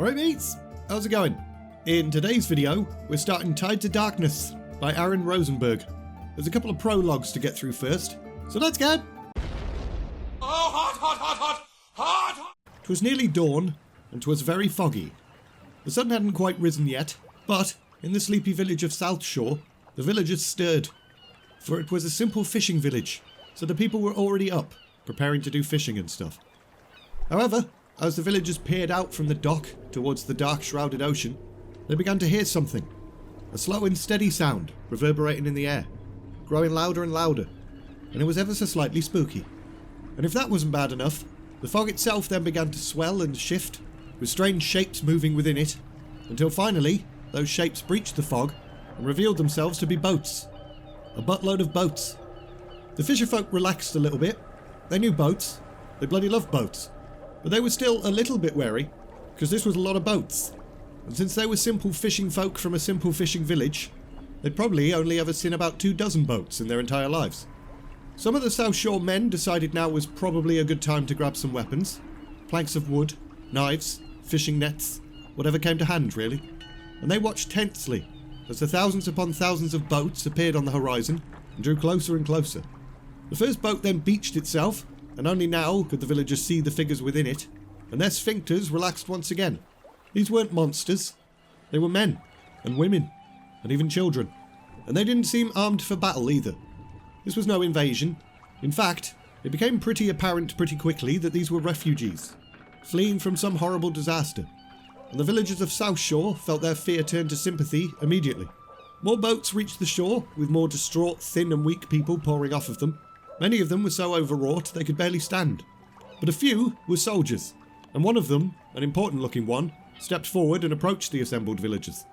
Alright mates, how's it going? In today's video, we're starting Tied to Darkness by Aaron Rosenberg. There's a couple of prologues to get through first, so let's get... Oh, hot! 'Twas nearly dawn, and 'twas very foggy. The sun hadn't quite risen yet, but in the sleepy village of South Shore, the villagers stirred. For it was a simple fishing village, so the people were already up, preparing to do fishing and stuff. However, as the villagers peered out from the dock towards the dark shrouded ocean, they began to hear something. A slow and steady sound reverberating in the air, growing louder and louder, and it was ever so slightly spooky. And if that wasn't bad enough, the fog itself then began to swell and shift, with strange shapes moving within it, until finally those shapes breached the fog and revealed themselves to be boats. A buttload of boats. The fisherfolk relaxed a little bit. They knew boats. They bloody loved boats. But they were still a little bit wary, because this was a lot of boats. And since they were simple fishing folk from a simple fishing village, they'd probably only ever seen about 24 boats in their entire lives. Some of the South Shore men decided now was probably a good time to grab some weapons. Planks of wood, knives, fishing nets, whatever came to hand really. And they watched tensely as the thousands upon thousands of boats appeared on the horizon and drew closer and closer. The first boat then beached itself, and only now could the villagers see the figures within it, and their sphincters relaxed once again. These weren't monsters. They were men, and women, and even children. And they didn't seem armed for battle either. This was no invasion. In fact, it became pretty apparent pretty quickly that these were refugees, fleeing from some horrible disaster. And the villagers of South Shore felt their fear turn to sympathy immediately. More boats reached the shore, with more distraught, thin and weak people pouring off of them. Many of them were so overwrought they could barely stand. But a few were soldiers, and one of them, an important looking one, stepped forward and approached the assembled villagers,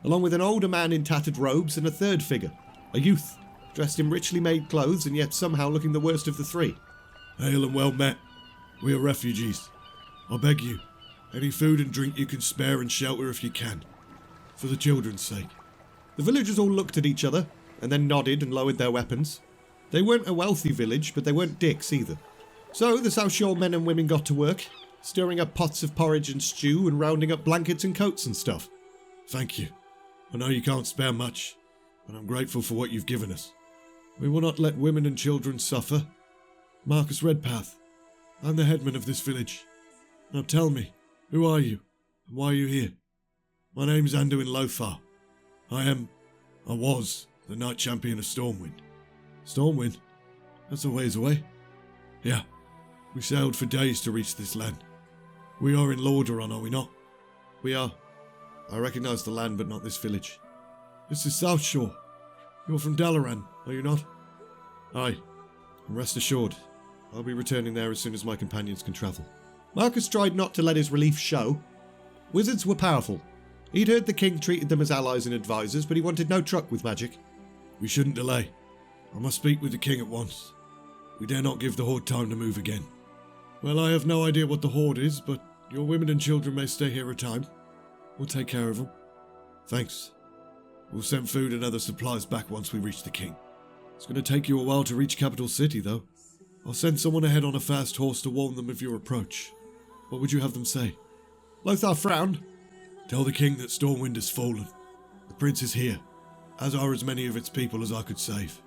along with an older man in tattered robes and a third figure, a youth, dressed in richly made clothes and yet somehow looking the worst of the three. Hail and well met. We are refugees. I beg you, any food and drink you can spare and shelter if you can, for the children's sake. The villagers all looked at each other, and then nodded and lowered their weapons. They weren't a wealthy village, but they weren't dicks either. So the South Shore men and women got to work, stirring up pots of porridge and stew and rounding up blankets and coats and stuff. Thank you. I know you can't spare much, but I'm grateful for what you've given us. We will not let women and children suffer. Marcus Redpath, I'm the headman of this village. Now tell me, who are you, and why are you here? My name's Anduin Lothar. I was the Knight Champion of Stormwind. Stormwind? That's a ways away. Yeah, we sailed for days to reach this land. We are in Lordaeron, are we not? We are. I recognise the land, but not this village. This is South Shore. You're from Dalaran, are you not? Aye. And rest assured, I'll be returning there as soon as my companions can travel. Marcus tried not to let his relief show. Wizards were powerful. He'd heard the king treated them as allies and advisors, but he wanted no truck with magic. We shouldn't delay. I must speak with the king at once. We dare not give the Horde time to move again. Well, I have no idea what the Horde is, but your women and children may stay here a time. We'll take care of them. Thanks. We'll send food and other supplies back once we reach the king. It's going to take you a while to reach Capital City, though. I'll send someone ahead on a fast horse to warn them of your approach. What would you have them say? Lothar frowned. Tell the king that Stormwind has fallen. The prince is here, as are as many of its people as I could save.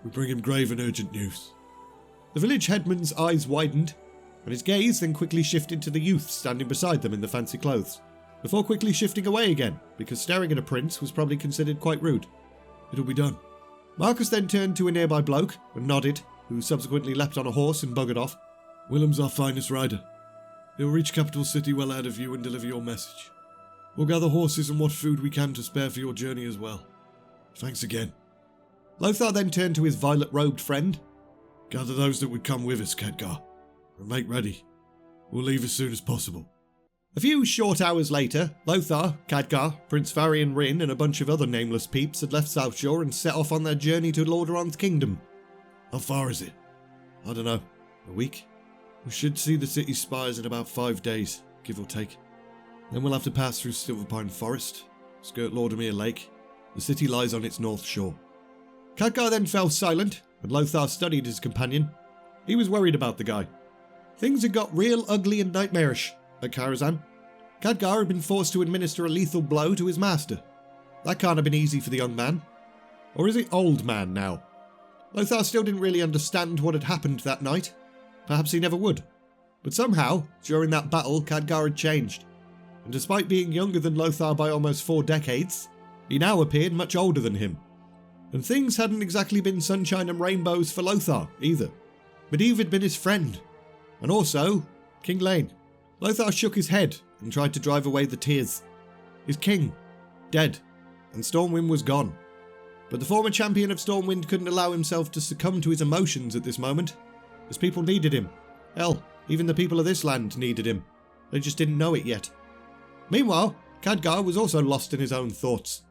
We bring him grave and urgent news. The village headman's eyes widened, and his gaze then quickly shifted to the youth standing beside them in the fancy clothes, before quickly shifting away again, because staring at a prince was probably considered quite rude. It'll be done. Marcus then turned to a nearby bloke and nodded, who subsequently leapt on a horse and buggered off. Willem's our finest rider. He'll reach Capital City well ahead of you and deliver your message. We'll gather horses and what food we can to spare for your journey as well. Thanks again. Lothar then turned to his violet-robed friend. Gather those that would come with us, Khadgar, and make ready. We'll leave as soon as possible. A few short hours later, Lothar, Khadgar, Prince Varian Rin and a bunch of other nameless peeps had left South Shore and set off on their journey to Lordaeron's kingdom. How far is it? I don't know. A week? We should see the city's spires in about 5 days, give or take. Then we'll have to pass through Silverpine Forest, skirt Lordemere Lake. The city lies on its north shore. Khadgar then fell silent, and Lothar studied his companion. He was worried about the guy. Things had got real ugly and nightmarish at Karazhan. Khadgar had been forced to administer a lethal blow to his master. That can't have been easy for the young man. Or is it old man now? Lothar still didn't really understand what had happened that night. Perhaps he never would. But somehow, during that battle, Khadgar had changed. And despite being younger than Lothar by almost 4 decades, he now appeared much older than him. And things hadn't exactly been sunshine and rainbows for Lothar, either. Medivh had been his friend. And also, King Lane. Lothar shook his head and tried to drive away the tears. His king, dead, and Stormwind was gone. But the former champion of Stormwind couldn't allow himself to succumb to his emotions at this moment. His people needed him. Hell, even the people of this land needed him. They just didn't know it yet. Meanwhile, Khadgar was also lost in his own thoughts,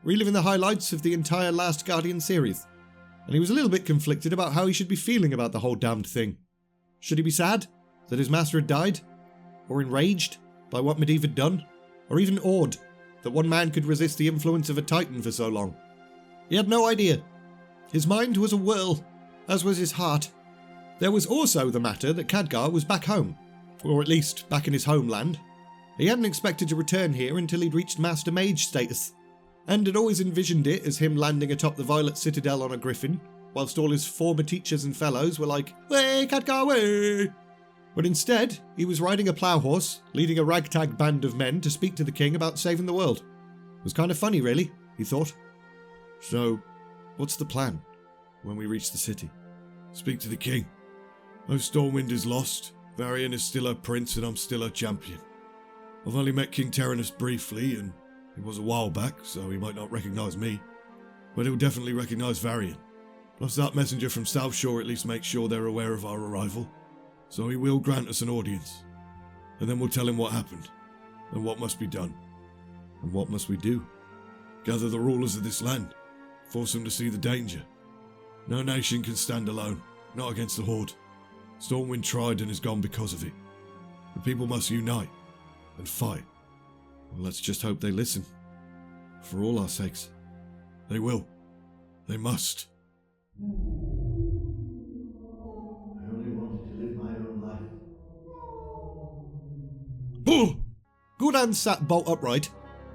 reliving the highlights of the entire Last Guardian series. And he was a little bit conflicted about how he should be feeling about the whole damned thing. Should he be sad that his master had died? Or enraged by what Medivh had done? Or even awed that one man could resist the influence of a titan for so long? He had no idea. His mind was a whirl, as was his heart. There was also the matter that Khadgar was back home, or at least back in his homeland. He hadn't expected to return here until he'd reached Master Mage status, and had always envisioned it as him landing atop the Violet Citadel on a griffin, whilst all his former teachers and fellows were like, "Way, Khadgar, way!" But instead, he was riding a plough horse, leading a ragtag band of men to speak to the king about saving the world. It was kind of funny, really, he thought. So, what's the plan when we reach the city? Speak to the king. Though Stormwind is lost, Varian is still her prince and I'm still her champion. I've only met King Terenas briefly, and it was a while back, so he might not recognise me. But he'll definitely recognise Varian. Plus that messenger from South Shore at least makes sure they're aware of our arrival. So he will grant us an audience. And then we'll tell him what happened, and what must be done. And what must we do? Gather the rulers of this land. Force them to see the danger. No nation can stand alone, not against the Horde. Stormwind tried and is gone because of it. The people must unite and fight. Well, let's just hope they listen. For all our sakes. They will. They must. I only wanted to live my own life. Oh! Gul'dan sat bolt upright,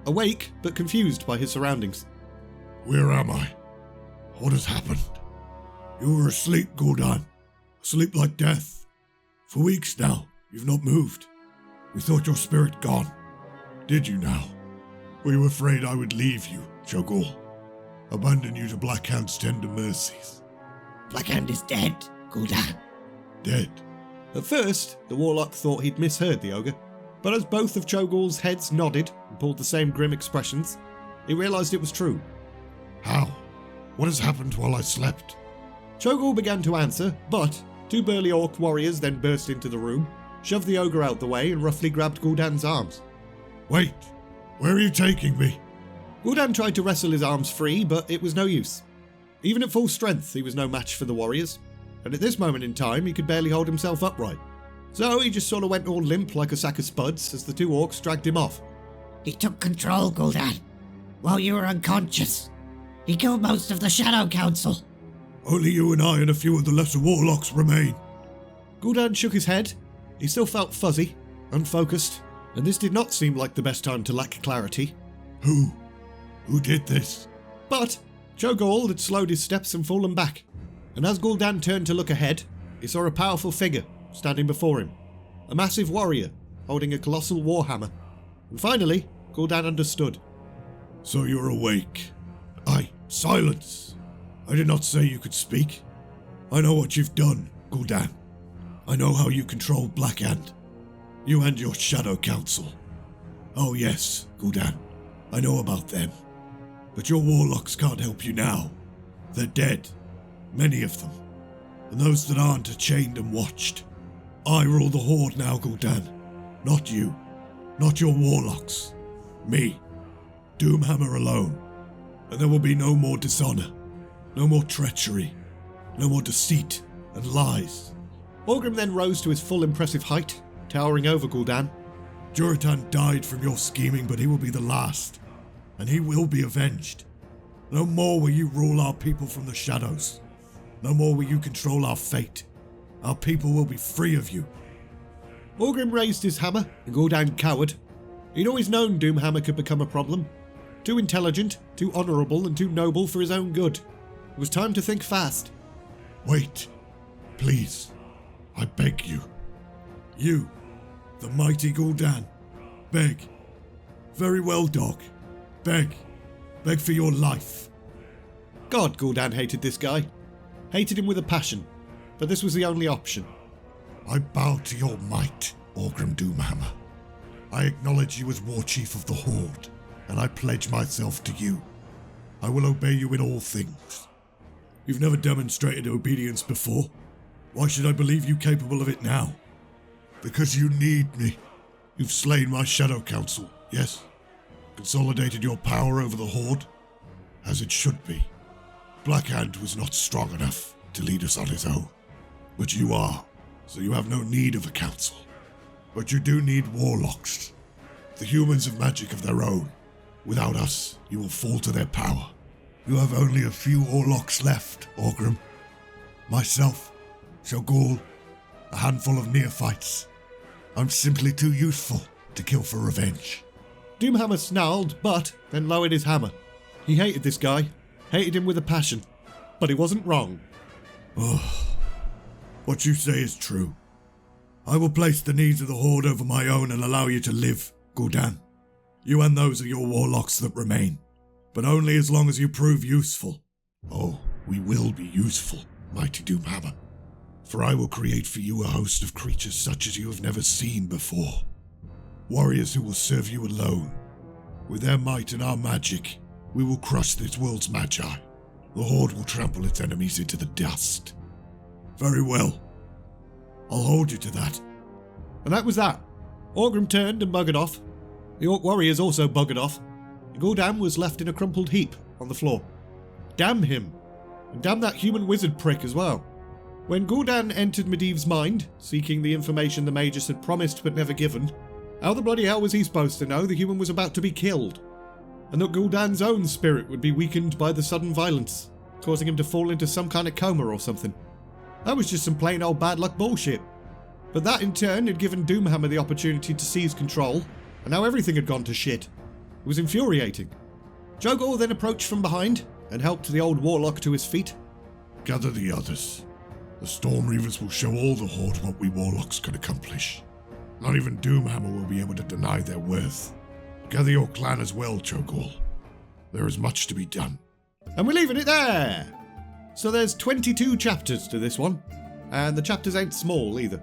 awake but confused by his surroundings. Where am I? What has happened? You were asleep, Gul'dan. Asleep like death. For weeks now, you've not moved. We thought your spirit gone. Did you now? Were you afraid I would leave you, Cho'Gall? Abandon you to Blackhand's tender mercies? Blackhand is dead, Gul'dan. Dead? At first, the warlock thought he'd misheard the ogre, but as both of Cho'Gall's heads nodded and pulled the same grim expressions, he realised it was true. How? What has happened while I slept? Cho'Gall began to answer, but 2 burly orc warriors then burst into the room, shoved the ogre out the way and roughly grabbed Gul'dan's arms. Wait! Where are you taking me? Gul'dan tried to wrestle his arms free, but it was no use. Even at full strength, he was no match for the warriors, and at this moment in time, he could barely hold himself upright. So he just sort of went all limp like a sack of spuds as the 2 orcs dragged him off. He took control, Gul'dan, while you were unconscious. He killed most of the Shadow Council. Only you and I and a few of the lesser warlocks remain. Gul'dan shook his head. He still felt fuzzy, unfocused, and this did not seem like the best time to lack clarity. Who? Who did this? But Cho'Gall had slowed his steps and fallen back, and as Gul'dan turned to look ahead, he saw a powerful figure standing before him. A massive warrior, holding a colossal warhammer. And finally, Gul'dan understood. So you're awake. Silence! I did not say you could speak. I know what you've done, Gul'dan. I know how you controlled Blackhand. You and your Shadow Council. Oh yes, Gul'dan. I know about them. But your warlocks can't help you now. They're dead. Many of them. And those that aren't are chained and watched. I rule the Horde now, Gul'dan. Not you. Not your warlocks. Me. Doomhammer alone. And there will be no more dishonor. No more treachery. No more deceit and lies. Orgrim then rose to his full impressive height, towering over Gul'dan. Juritan died from your scheming, but he will be the last. And he will be avenged. No more will you rule our people from the shadows. No more will you control our fate. Our people will be free of you. Orgrim raised his hammer, and Gul'dan cowered. He'd always known Doomhammer could become a problem. Too intelligent, too honourable, and too noble for his own good. It was time to think fast. Wait. Please. I beg you. You, the mighty Gul'dan. Beg. Very well, dog. Beg. Beg for your life. God, Gul'dan hated this guy. Hated him with a passion. But this was the only option. I bow to your might, Orgrim Doomhammer. I acknowledge you as Warchief of the Horde, and I pledge myself to you. I will obey you in all things. You've never demonstrated obedience before. Why should I believe you capable of it now? Because you need me. You've slain my Shadow Council, yes? Consolidated your power over the Horde, as it should be. Blackhand was not strong enough to lead us on his own. But you are, so you have no need of a council. But you do need warlocks. The humans have magic of their own. Without us, you will fall to their power. You have only a few warlocks left, Orgrim. Myself, Shogul, a handful of neophytes. I'm simply too useful to kill for revenge. Doomhammer snarled, but then lowered his hammer. He hated this guy. Hated him with a passion. But he wasn't wrong. What you say is true. I will place the needs of the Horde over my own and allow you to live, Gul'dan. You and those of your warlocks that remain. But only as long as you prove useful. Oh, we will be useful, mighty Doomhammer. For I will create for you a host of creatures such as you have never seen before. Warriors who will serve you alone. With their might and our magic, we will crush this world's magi. The Horde will trample its enemies into the dust. Very well. I'll hold you to that. And that was that. Orgrim turned and buggered off. The Orc warriors also buggered off. And Gul'dan was left in a crumpled heap on the floor. Damn him. And damn that human wizard prick as well. When Gul'dan entered Medivh's mind, seeking the information the Magus had promised but never given, how the bloody hell was he supposed to know the human was about to be killed? And that Gul'dan's own spirit would be weakened by the sudden violence, causing him to fall into some kind of coma or something. That was just some plain old bad luck bullshit. But that in turn had given Doomhammer the opportunity to seize control, and now everything had gone to shit. It was infuriating. Jogor then approached from behind and helped the old warlock to his feet. Gather the others. The Storm Reavers will show all the Horde what we warlocks can accomplish. Not even Doomhammer will be able to deny their worth. Gather your clan as well, Chogul. There is much to be done. And we're leaving it there! So there's 22 chapters to this one, and the chapters ain't small either.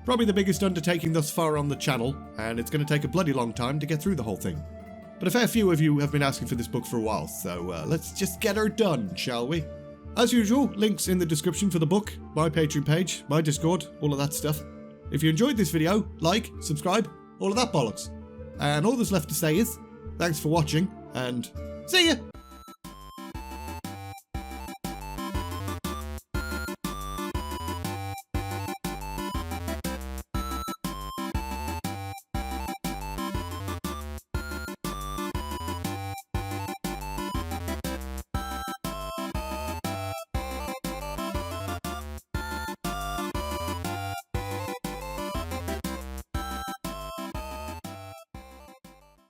Probably the biggest undertaking thus far on the channel, and it's going to take a bloody long time to get through the whole thing. But a fair few of you have been asking for this book for a while, so let's just get her done, shall we? As usual, links in the description for the book, my Patreon page, my Discord, all of that stuff. If you enjoyed this video, like, subscribe, all of that bollocks. And all that's left to say is, thanks for watching, and see ya!